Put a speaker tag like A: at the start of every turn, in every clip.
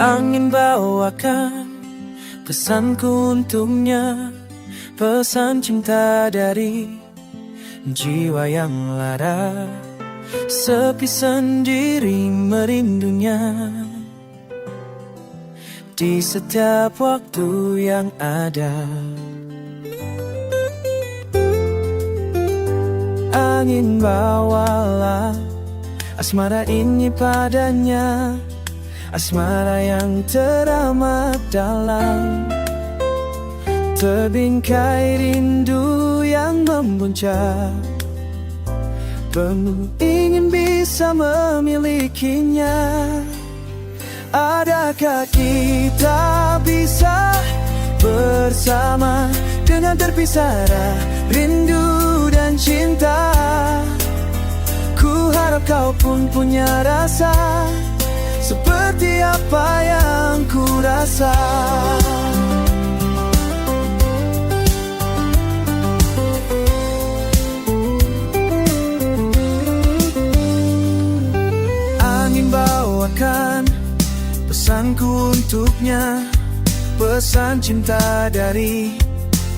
A: Angin bawakan pesanku untuknya, pesan cinta dari jiwa yang lara, sepi sendiri merindunya di setiap waktu yang ada. Angin bawalah asmara ini padanya, asmara yang teramat dalam, terbingkai rindu yang membuncah, penuh ingin bisa memilikinya. Adakah kita bisa bersama dengan terpisah rindu dan cinta? Ku harap kau pun punya rasa seperti apa yang ku rasa. Angin bawakan pesanku untuknya, pesan cinta dari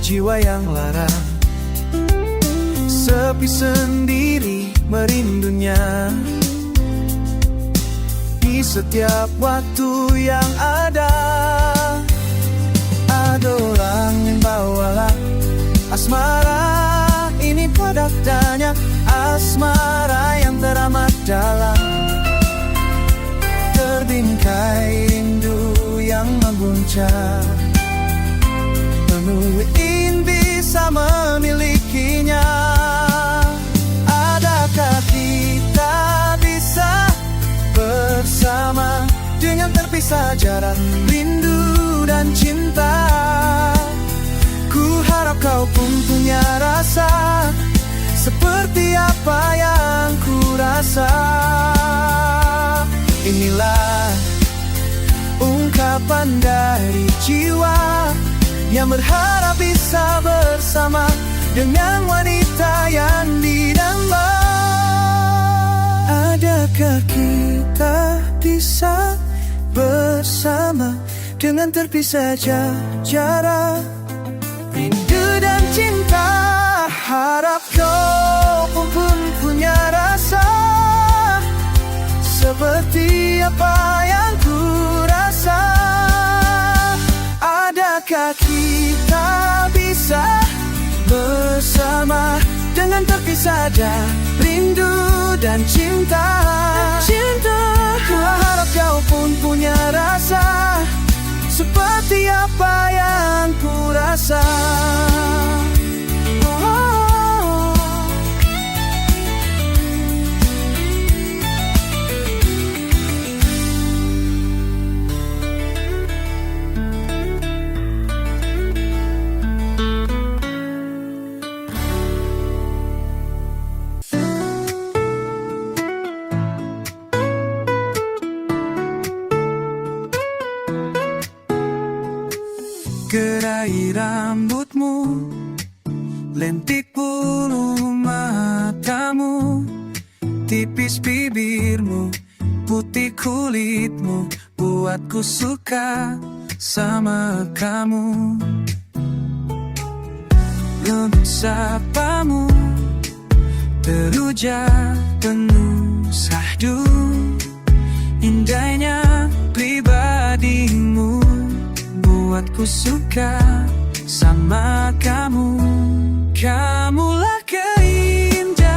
A: jiwa yang lara, sepi sendiri merindunya di setiap waktu yang ada. Adolah angin bawalah asmara ini padanya, asmara yang teramat dalam, terbingkai rindu yang membuncah, penuh ingin bisa memilikinya. Adakah kita bisa bersama dengan terpisah jarak rindu dan cinta? Ku harap kau pun punya rasa seperti apa yang ku rasa. Inilah ungkapan dari jiwa yang berharap bisa bersama dengan wanita yang didamba. Adakah kita bisa bersama dengan terpisah jarak rindu dan cinta? Harap kau pun punya rasa seperti apa yang ku rasa. Adakah kita bisa bersama dengan terpisah rindu dan cinta? Ku harap kau pun punya rasa seperti apa yang ku rasa. Gerai rambutmu, lentik bulu matamu, tipis bibirmu, putih kulitmu, buatku suka sama kamu. Lembut sapamu, teruja penuh sahdu, indahnya pribadimu, buatku suka sama kamu. Kamulah keindahan,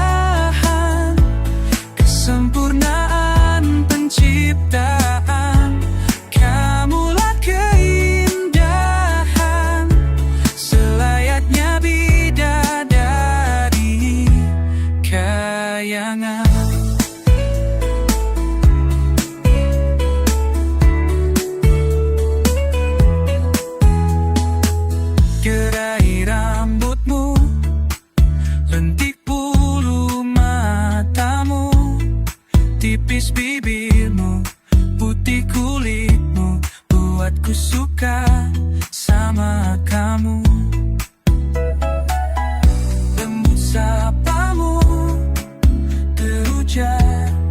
A: kesempurnaan penciptaan. Kamulah keindahan, selayaknya bidadari kayangan. Gerai rambutmu, lentik bulu matamu, tipis bibirmu, putih kulitmu, buatku suka sama kamu. Lembut sapamu, teruja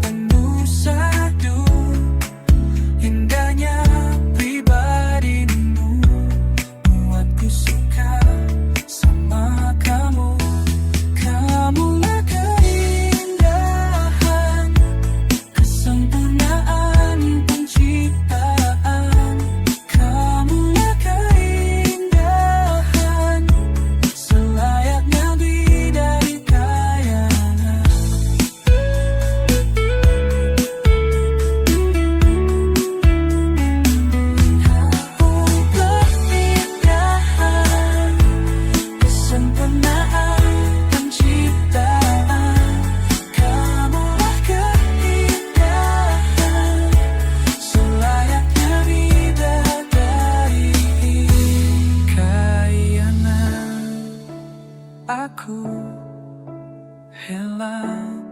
A: penuh sadu, indahnya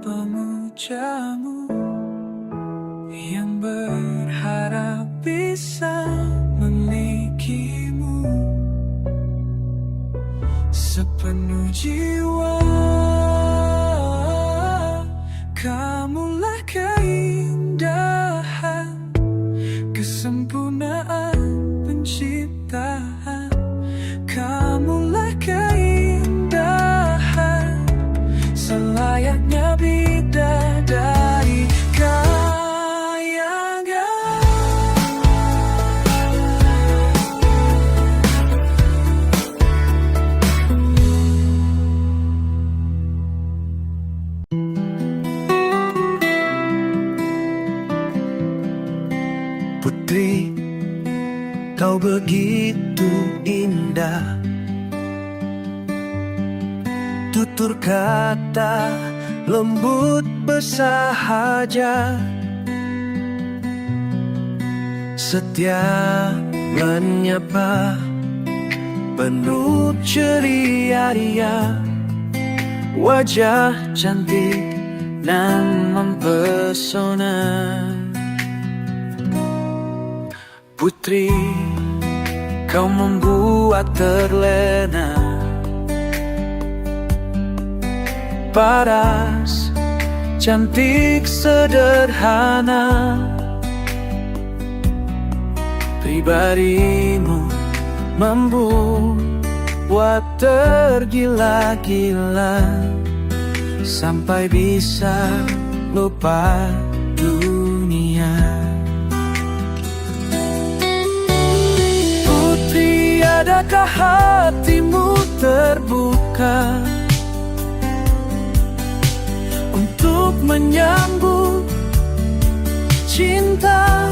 A: pemujamu yang berharap bisa memilikimu sepenuh jiwa. Kamulah keindahan, kesempurnaan penciptaan. Kamulah keindahan, selayaknya bidadari kayangan. Putri, kau begitu indah, tutur kata lembut bersahaja, setia menyapa, penuh ceria ria, wajah cantik dan mempesona. Putri, kau membuat terlena, paras, cantik sederhana. Pribadimu membuat tergila-gila, sampai bisa lupa dunia. Putri, adakah hatimu terbuka untuk menyambut cinta?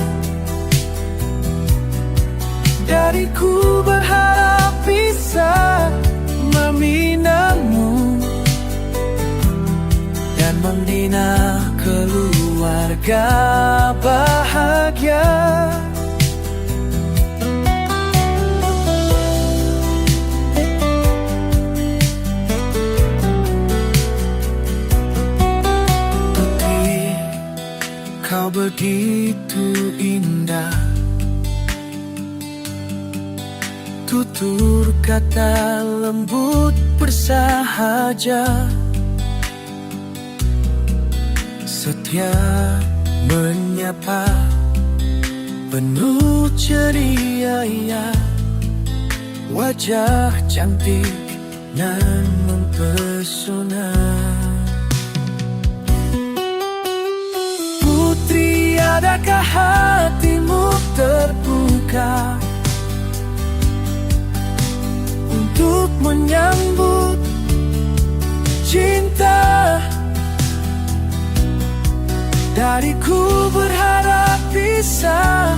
A: Dariku berharap bisa meminangmu dan membina keluarga bahagia. Putri, kau begitu indah, tutur kata lembut bersahaja, setia menyapa, penuh ceria ya, wajah cantik dan mempesona. Putri, adakah hatimu terbuka untuk menyambut cinta? Dariku berharap bisa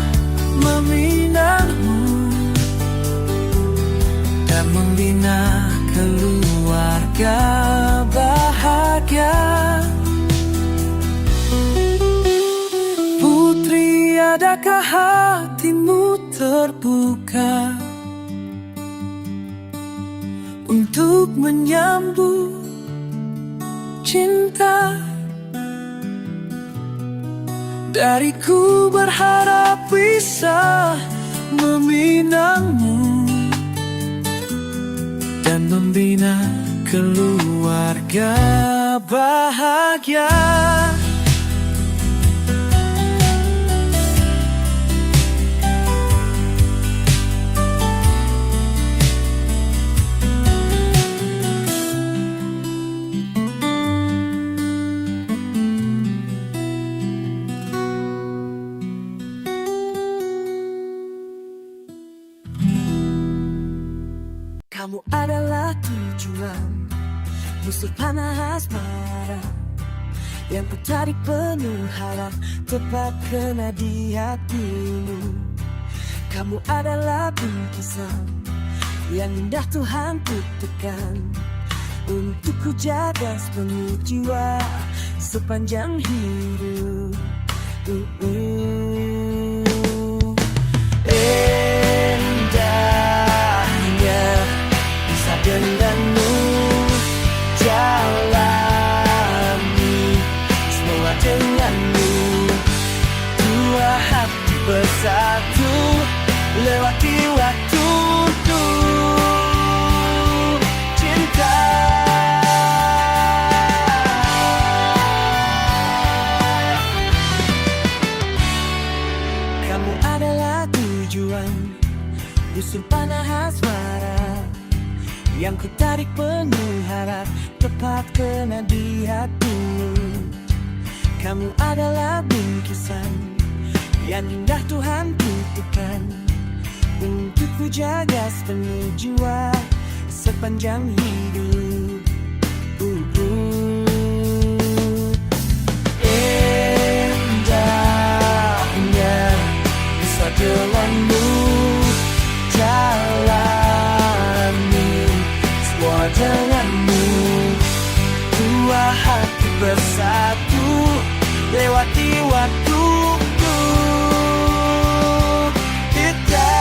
A: meminangmu dan membina keluarga bahagia. Putri, adakah hatimu terbuka untuk menyambut cinta? Dariku berharap bisa meminangmu dan membina keluarga bahagia. Kamu adalah tujuan, musuh panah asmara, yang ku tarik penuh harap, tepat kena di hatimu. Kamu adalah bingkisan yang indah Tuhan kutukan, untuk ku jaga sepenuh jiwa sepanjang hidup. Indahnya denganmu jalan lewati waktu cinta. Kamu adalah tujuan, busur panah asmara yang ku tarik penuh harap tepat kena di hatimu. Kamu adalah bingkisan yang indah Tuhan titipkan untuk ku jaga sepenuh jiwa sepanjang hidup. Indahnya bisa denganmu jalani semua denganmu, dua hati bersatu lewati waktu kita.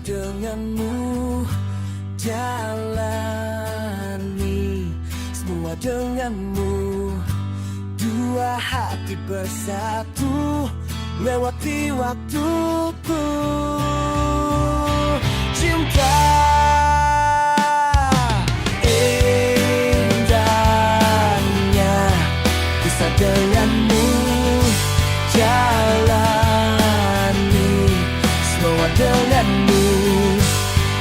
A: Denganmu jalani semua denganmu, dua hati bersatu lewati waktu cinta. Indahnya bisa denganmu jalani semua denganmu,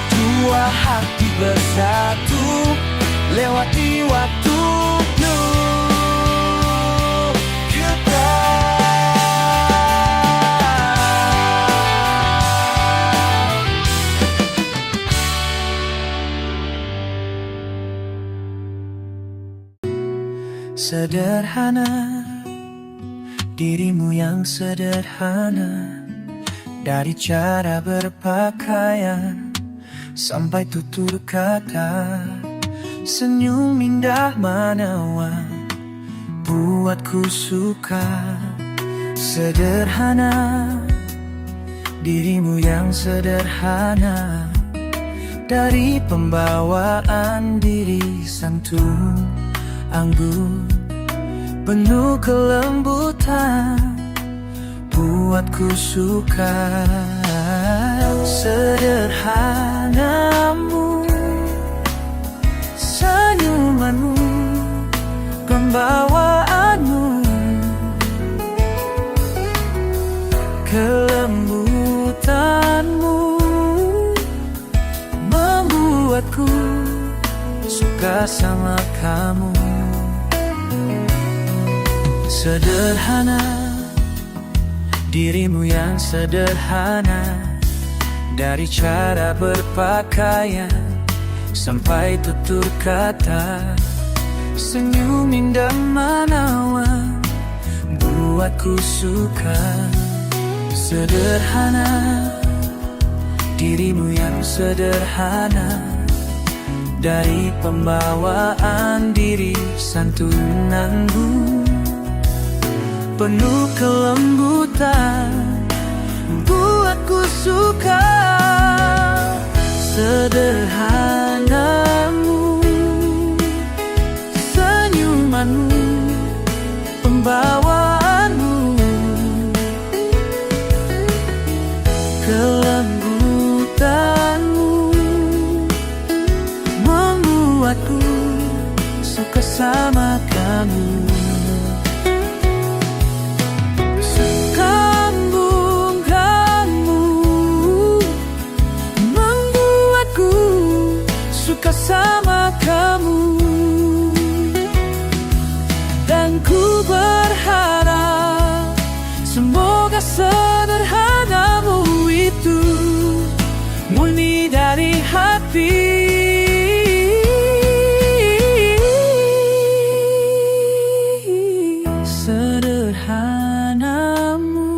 A: dua hati bersatu lewati waktu kita. Sederhana, dirimu yang sederhana, dari cara berpakaian sampai tutur kata, senyum indah menawan buatku suka. Sederhana, dirimu yang sederhana, dari pembawaan diri santun anggun penuh kelembutan buatku suka. Sederhanamu, senyumanmu, pembawaanmu, kelembutanmu membuatku suka sama kamu. Sederhana, dirimu yang sederhana, dari cara berpakaian sampai tutur kata, senyum indah menawan buatku suka. Sederhana, dirimu yang sederhana, dari pembawaan diri santunanmu penuh kelembutan buatku suka. Sederhanamu, senyumanmu, pembawaanmu, kelembutanmu membuatku suka sama kamu. Suka sama kamu, dan ku berharap semoga sederhanamu itu murni dari hati. Sederhanamu,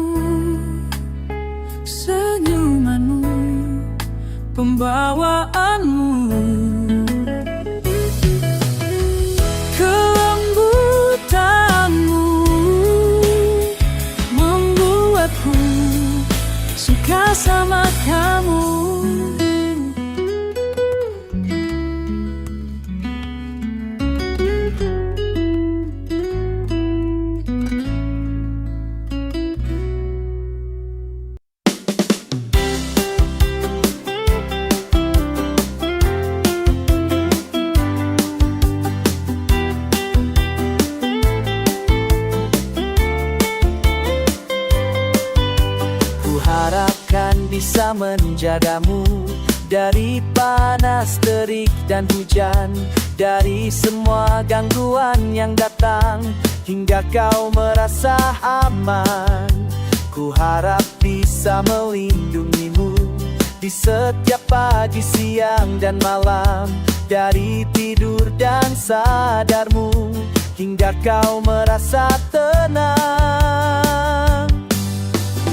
A: bisa menjagamu dari panas, terik, dan hujan, dari semua gangguan yang datang, hingga kau merasa aman. Ku harap bisa melindungimu di setiap pagi, siang, dan malam, dari tidur dan sadarmu, hingga kau merasa tenang.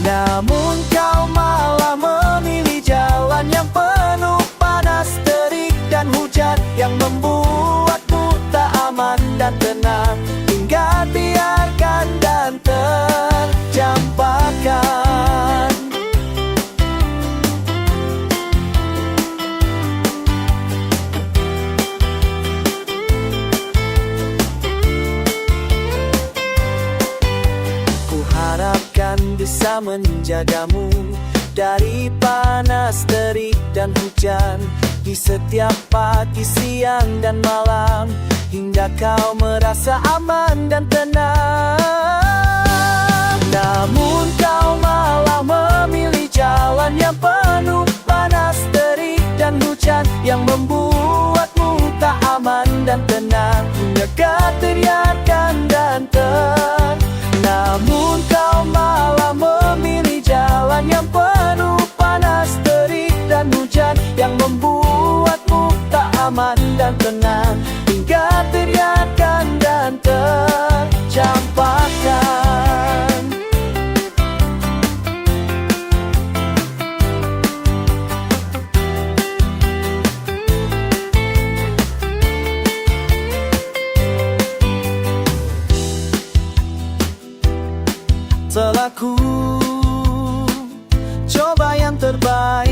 A: Namun kau malah memilih jalan yang penuh panas, terik, dan hujan, yang membuatmu tak aman dan tenang, hingga biarkan dan tercampakkan. Kuharapkan bisa menjagamu dari panas, terik, dan hujan, di setiap pagi, siang, dan malam, hingga kau merasa aman dan tenang. Namun kau malah memilih jalan yang penuh panas, terik, dan hujan, yang membuatmu tak aman dan tenang, hingga keteriakan dan namun kau malah memilih jalan yang penuh panas, terik, dan hujan, yang membuatmu tak aman dan tenang, hingga teriakan dan tercampakkan. Telah ku coba yang terbaik,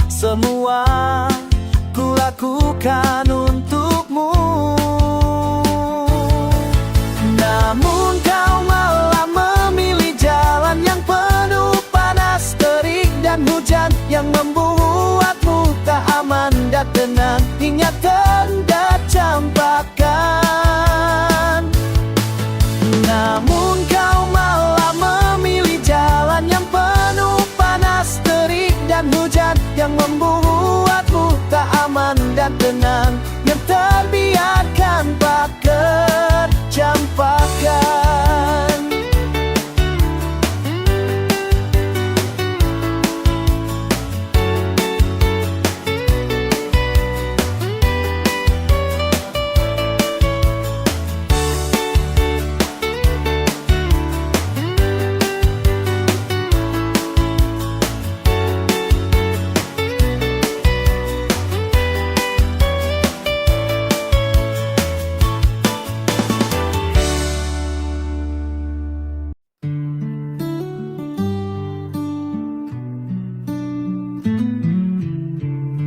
A: semua ku lakukan untukmu. Namun kau malah memilih jalan yang penuh panas, terik, dan hujan, yang membuatmu tak aman dan tenang, hingga tercampakkan. Namun kau malah memilih jalan yang penuh panas, terik, dan hujan, yang membuatmu tak aman dan tenang, yang terbiarkan tak tercampakkan.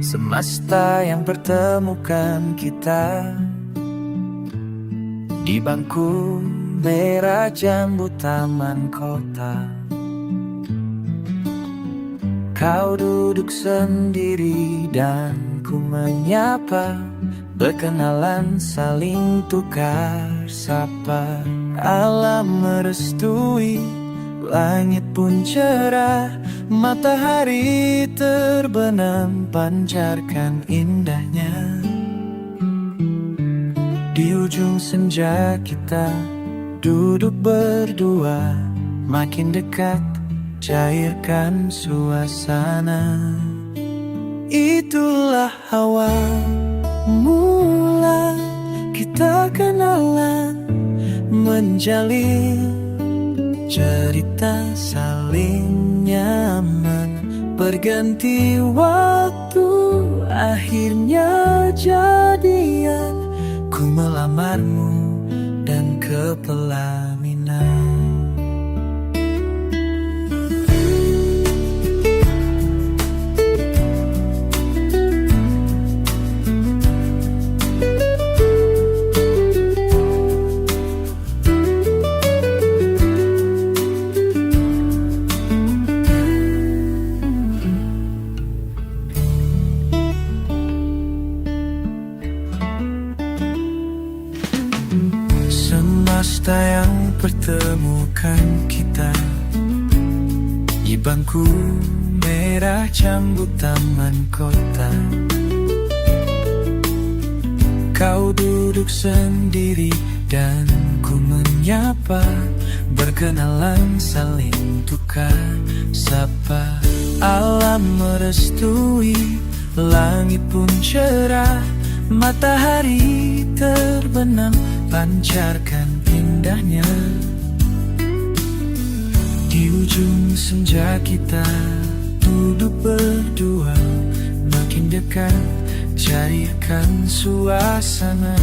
A: Semesta yang pertemukan kita di bangku merah jambu taman kota. Kau duduk sendiri dan ku menyapa, berkenalan saling tukar sapa. Alam merestui, langit pun cerah, matahari terbenam pancarkan indahnya. Di ujung senja kita duduk berdua, makin dekat cairkan suasana. Itulah awal mula kita kenalan, menjalin cerita saling nyaman. Berganti waktu akhirnya jadian, ku melamarmu dan ke pelaminan. Semesta yang pertemukan kita Di bangku merah cambuk taman kota, kau duduk sendiri dan ku menyapa. Berkenalan saling tukar sapa. Alam merestui, langit pun cerah. Matahari terbenam, pancarkan indahnya. Di ujung senja kita duduk berdua, makin dekat cairkan suasana.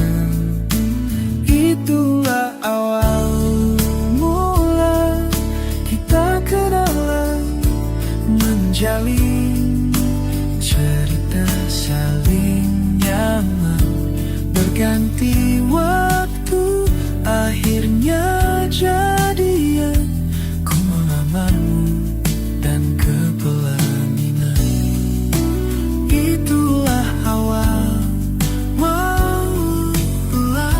A: Itulah awal mula kita kenalan, menjalin cerita saling nyaman. Berganti waktu akhirnya jadian, ku melamarmu dan ke pelaminan. Itulah awal mula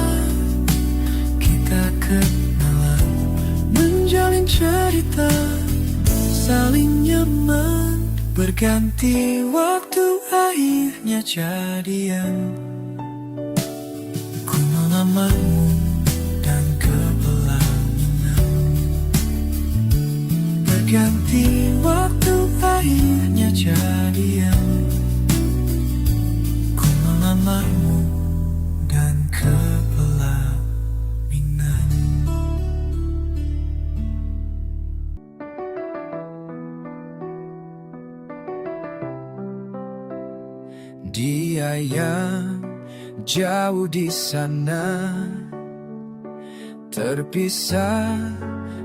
A: kita kenalan, menjalin cerita saling nyaman. Berganti waktu akhirnya jadian, ku melamarmu dan ke pelaminan. Berganti waktu akhirnya jadian, ku melamarmu dan ke pelaminan. Dia yang jauh di sana, terpisah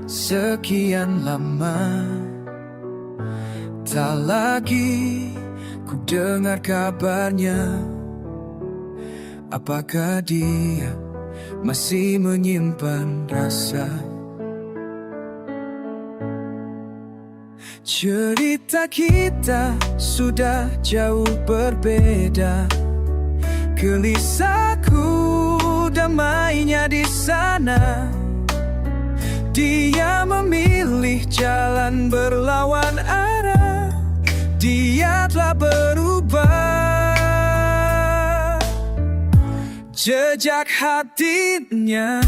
A: sekian lama. Tak lagi ku dengar kabarnya. Apakah dia masih menyimpan rasa? Cerita kita sudah jauh berbeda. Gelisahku damainya di sana. Dia memilih jalan berlawan arah. Dia telah berubah. Jejak hatinya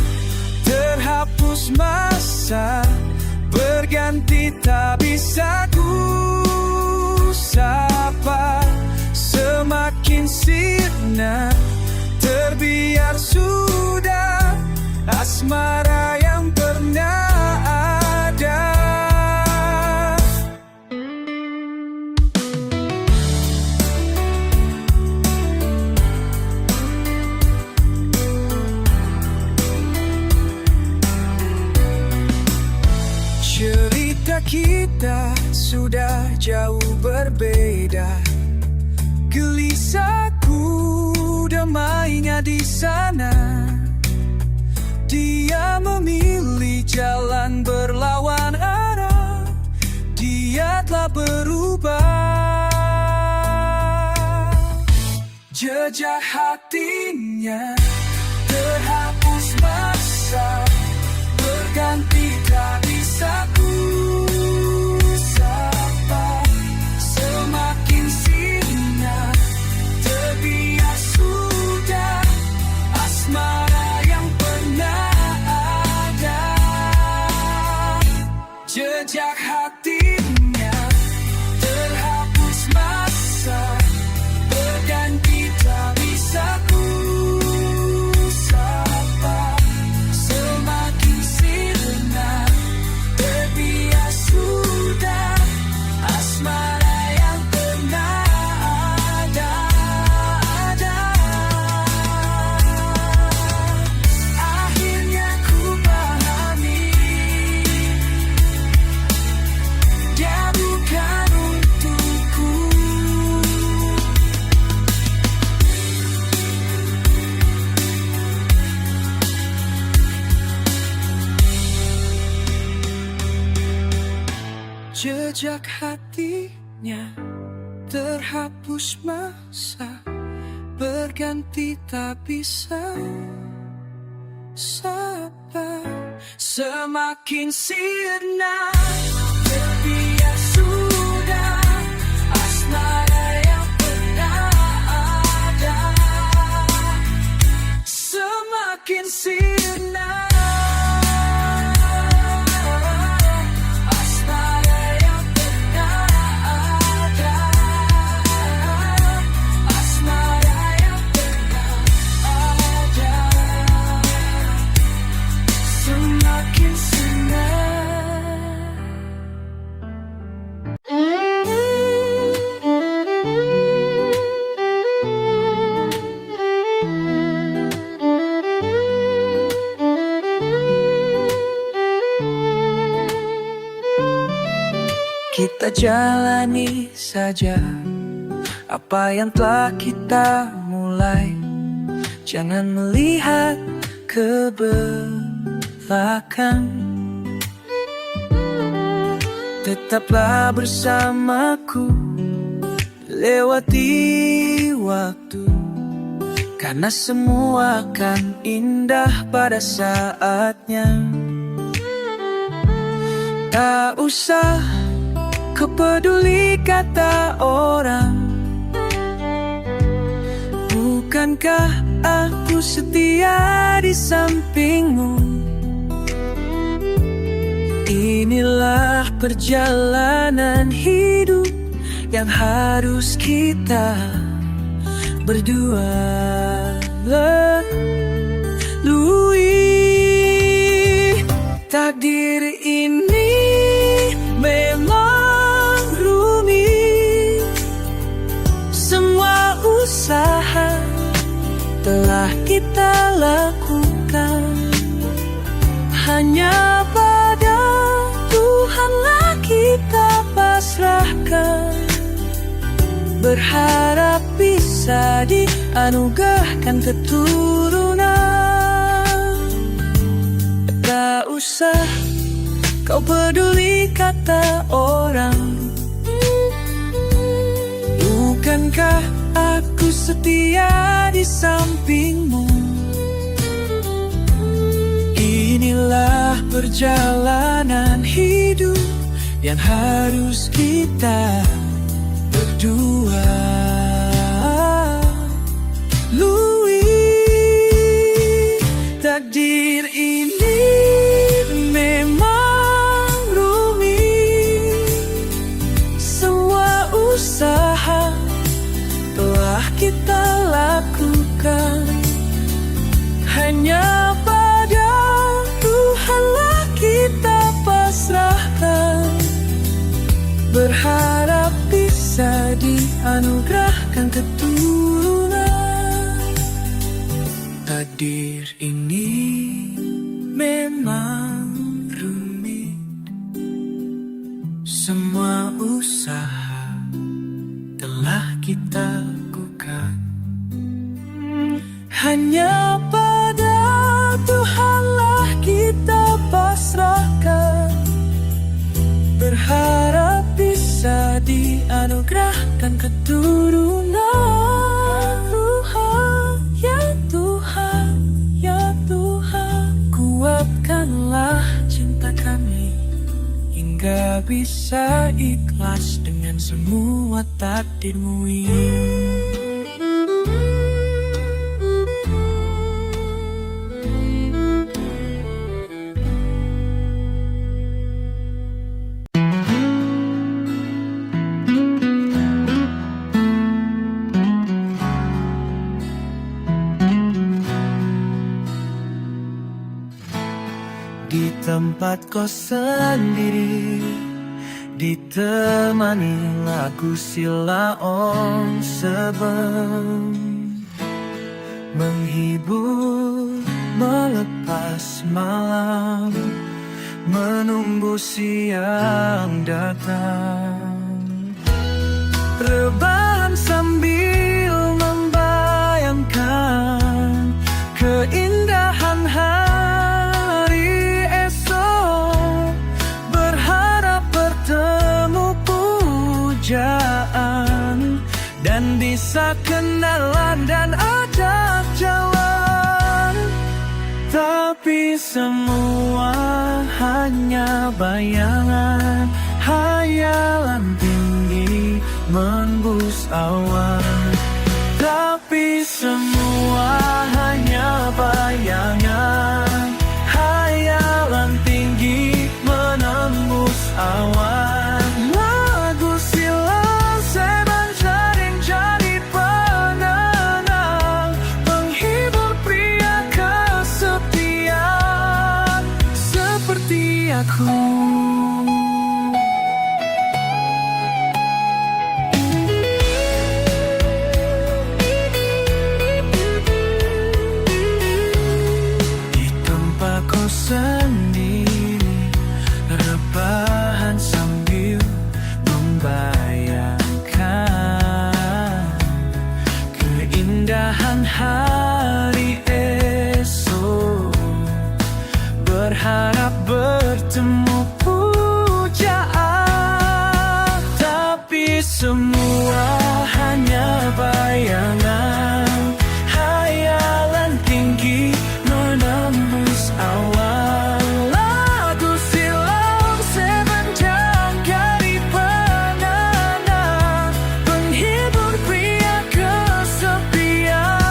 A: terhapus masa. Berganti tak bisa ku sapa. Semakin sirna terbiar sudah asmara yang pernah ada. Cerita kita sudah jauh berbeda. Gelisahku damainya di sana. Dia memilih jalan berlawan arah. Dia telah berubah. Jejak hatinya terhapus masa. Berganti tak bisa ku sapa. Semakin sirna terbiar sudah asmara yang pernah ada. Jejak hatinya terhapus masa. Berganti tak bisa ku sapa. Semakin sirna terbiar sudah asmara yang pernah ada. Akhirnya ku pahami, dia bukan untukku. Jejak hatinya terhapus masa. Berganti tak bisa sapa. Semakin sirna terbiar semakin sinar. Asmara yang pernah ada, asmara yang pernah ada, semakin sinar. Kita jalani saja apa yang telah kita mulai. Jangan melihat ke belakang. Tetaplah bersamaku lewati waktu, karena semua akan indah pada saatnya. Tak usah kau peduli kata orang. Bukankah aku setia di sampingmu? Inilah perjalanan hidup yang harus kita berdua lalui. Takdir ini memang rumit. Semua usaha telah kita lakukan, hanya pada Tuhanlah kita pasrahkan. Berharap bisa dianugerahkan keturunan. Tak usah kau peduli kata orang. Bukankah aku setia di sampingmu? Inilah perjalanan hidup yang harus kita berdua lalui. Takdir ini memang rumit. Semua usaha telah kita lakukan, hanya pada Tuhanlah kita pasrahkan. Berharap bisa dianugerahkan keturunan. Takdir ini memang rumit. Semua usaha telah kita lakukan, hanya pada Tuhanlah kita pasrahkan. Berharap bisa dianugerahkan keturunan. Tuhan, ya Tuhan, ya Tuhan, kuatkanlah cinta kami hingga bisa ikhlas dengan semua takdir-Mu ini. Di tempat kos sendiri, ditemani lagu silaon sebelum menghibur melepas malam, menunggu siang datang. Rebahan sambil membayangkan keindahan hari esok, berharap bertemu pujaan dan bisa kenalan dan ajak jalan. Tapi semua hanya bayangan, hayalan tinggi menembus awan. Tapi semua hanya bayangan, aku. Di tempat kos sendiri, rebahan sambil membayangkan keindahan hari esok, berharap bertemu pujaan, tapi semua hanya bayangan. Hayalan tinggi menembus awan, lagu silam seven jaga di penanda, penghibur pria kesepian.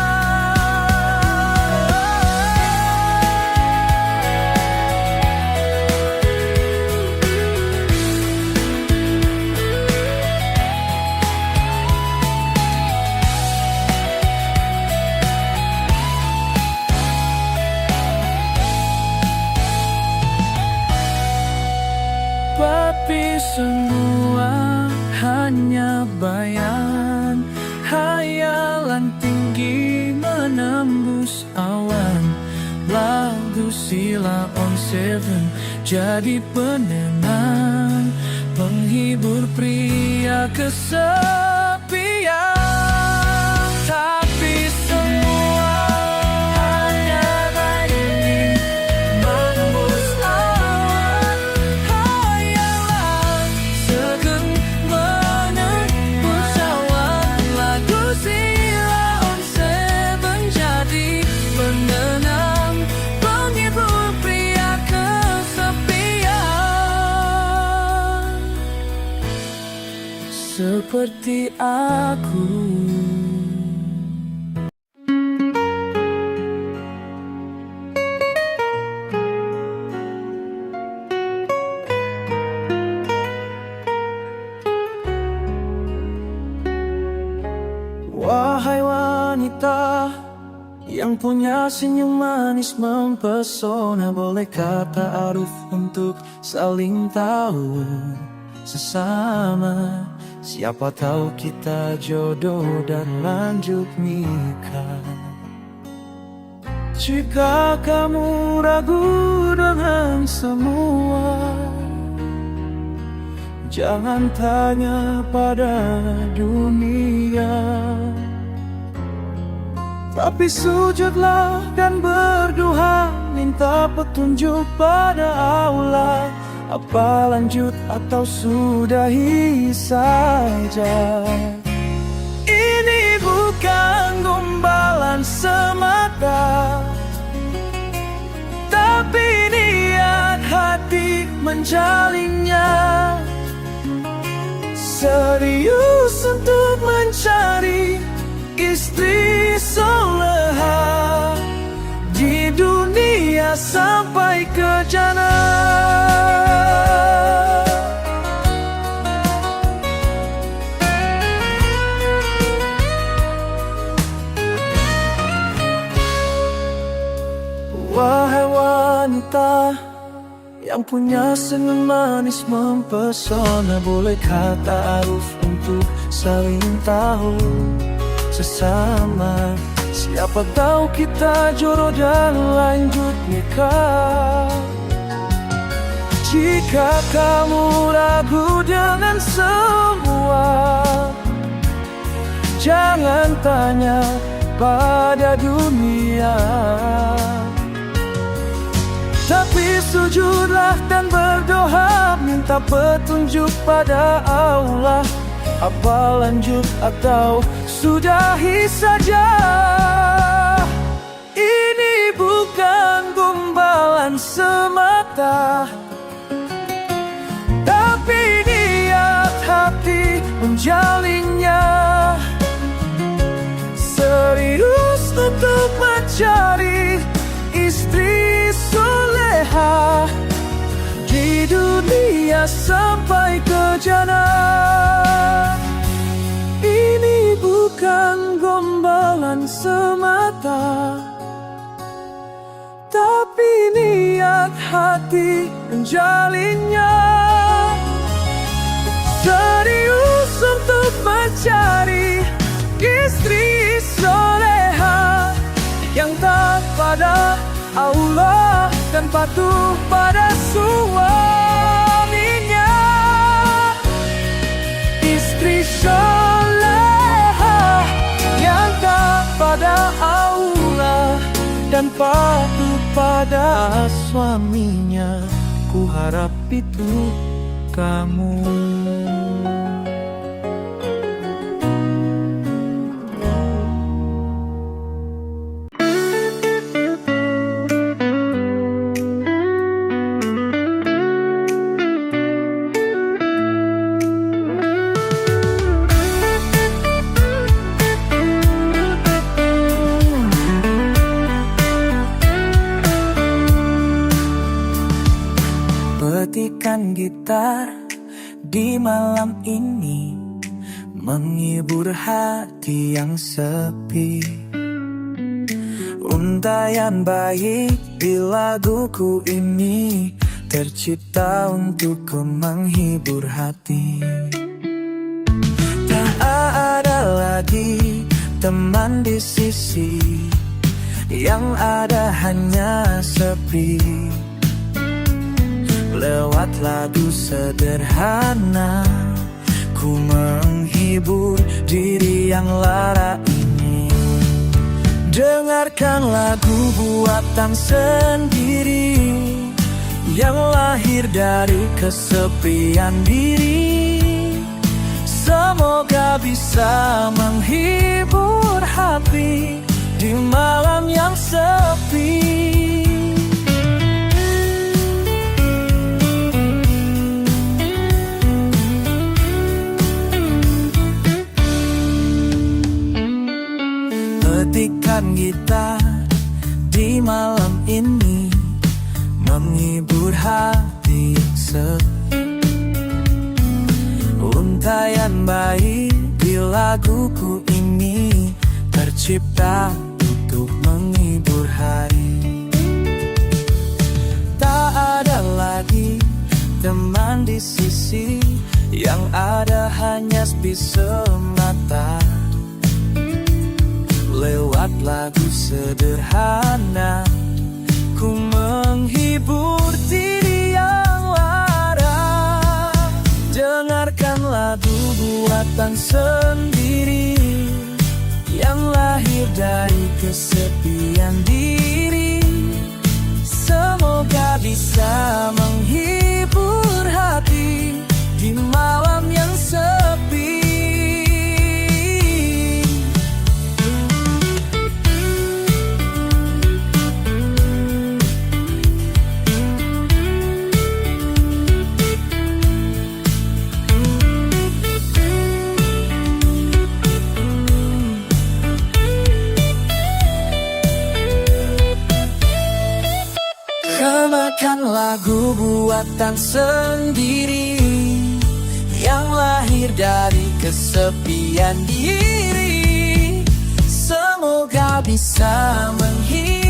A: Tapi semua hanya bayangan, hayalan tinggi menembus awan, lagu Sheila on 7 jadi penenang, penghibur pria kesepian. Tapi semua hanya bayangan, menembus awan, hayalan segan menembus awan, lagu Sheila on 7 jadi penenang, penghibur pria kesepian. Seperti aku. Wahai wanita yang punya senyum manis mempesona, bolehkah ta'aruf untuk saling tahu sesama? Siapa tahu kita jodoh dan lanjut nikah. Jika kamu ragu dengan semua, jangan tanya pada dunia, tapi sujudlah dan berdoa, minta petunjuk pada Allah. Apa lanjut atau sudahi saja? Ini bukan gombalan semata, tapi niat hati menjalinnya. Serius untuk mencari istri soleha di dunia sampai ke jannah. Wahai wanita yang punya senyum manis mempesona, bolehkah ta'aruf untuk saling tahu sesama? Siapa tahu kita jodoh dan lanjut nikah. Jika kamu ragu dengan semua, jangan tanya pada dunia, tapi sujudlah dan berdoa, minta petunjuk pada Allah. Apa lanjut atau sudahi saja? Ini bukan gombalan semata, tapi niat hati menjalinnya. Serius untuk mencari istri soleha di dunia sampai ke jannah. Ini bukan gombalan semata, tapi niat hati menjalinnya. Serius untuk mencari istri soleha yang taat pada Allah dan patuh pada suaminya. Istri soleha yang taat pada Allah dan patuh pada suaminya. Ku harap itu kamu. Petikan gitar di malam ini, menghibur hati yang sepi. Untaian baik di laguku ini tercipta untukku menghibur hati. Tak ada lagi teman di sisi, yang ada hanya sepi. Lewat lagu sederhana, ku menghibur diri yang lara ini. Dengarkan lagu buatan sendiri, yang lahir dari kesepian diri. Semoga bisa menghibur hati di malam yang sepi. Petikan gitar di malam ini, menghibur hati yang sepi. Untaian baik di laguku ini tercipta untuk menghibur hari. Tak ada lagi teman di sisi, yang ada hanya sepi semata. Lewat lagu sederhana, ku menghibur diri yang lara. Dengarkan lagu buatan sendiri, yang lahir dari kesepian diri. Semoga bisa menghibur hati di malam yang sepi. Makan lagu buatan sendiri, yang lahir dari kesepian diri. Semoga bisa menghibur